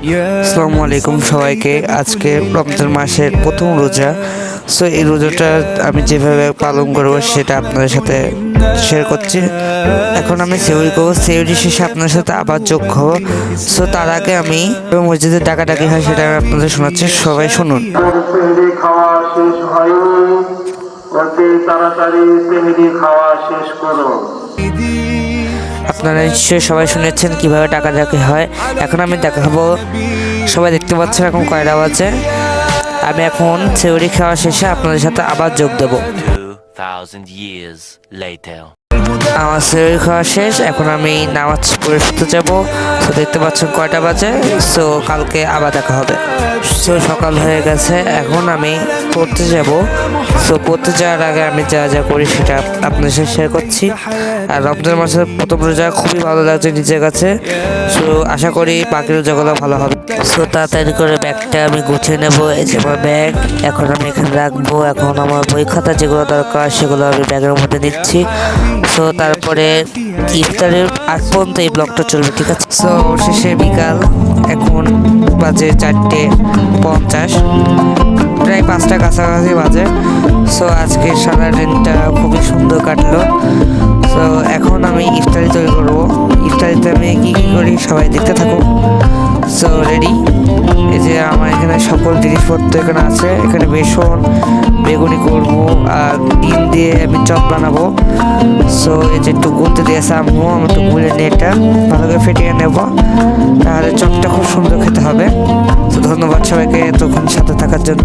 আসসালামু আলাইকুম সবাইকে। আজকে রমজান মাসের প্রথম রোজা। সো এই রোজাটা আমি যেভাবে পালন করবো সেটা আপনাদের সাথে শেয়ার করছি। এখন আমি সেহরি করবো, সেহরি শেষে আপনাদের সাথে আবার যোগ হবো। সো তার আগে আমি মসজিদে ডাকাডাকি হয় সেটা আমি আপনাদের শোনাচ্ছি, সবাই শুনুন। সেহরি খাওয়া শেষ হয়নি, অতি তাড়াতাড়ি সেহরি খাওয়া শেষ করো। আপনারা নিশ্চয়ই সবাই শুনেছেন কিভাবে ডাকাডাকি হয়। এখন আমি দেখাবো। সবাই দেখতে পাচ্ছেন এখন কয়টা বাজে। আমি এখন সেহরি খাওয়া শেষে আপনাদের সাথে আবার যোগ দেবো। 2000 years later. আমার সেহরি খাওয়া শেষ, এখন আমি নামাজ পড়ে শুতে যাবো। তো দেখতে পাচ্ছেন কয়টা বাজে। সো কালকে আবার দেখা হবে। সো সকাল হয়ে গেছে, এখন আমি পড়তে যাব। সো পড়তে যাওয়ার আগে আমি যা যা করি সেটা আপনাদের সাথে শেয়ার করছি। আর রমজান মাসের প্রথম রোজা খুবই ভালো লাগছে নিজের কাছে। সো আশা করি বাকি রোজাগুলো ভালো হবে। সো তাড়াতাড়ি করে ব্যাগটা আমি গুছিয়ে নেবো। এই যে আমার ব্যাগ, এখন আমি এখানে রাখবো। এখন আমার বই খাতা যেগুলো দরকার সেগুলো আমি ব্যাগের মধ্যে নিচ্ছি। সো তারপরে ইফতারের আগ পর্যন্ত এই ব্লগটা চলবে, ঠিক আছে? সো শেষে বিকাল, এখন বাজে 4:50, প্রায় 5টা কাছাকাছি বাজে। সো আজকে সারা দিনটা খুবই সুন্দর কাটলো। সো এখন আমি ইফতারি তৈরি করবো। ইফতারিতে আমি কী কী করি সবাই দেখতে থাকুন। সো রেডি, এই যে আমার এখানে সকল জিনিসপত্র এখানে আছে। এখানে বেসন, বেগুনি করবো আর ডিম দিয়ে আমি চপ বানাবো। সো এই যে একটু গুলতে দিয়েছে আম্মু, আমি একটু গুলে নিয়ে এটা ভালো করে ফেটিয়ে নেব, তাহলে চপটা খুব সুন্দর খেতে হবে। তো ধন্যবাদ সবাইকে এতক্ষণ সাথে থাকার জন্য।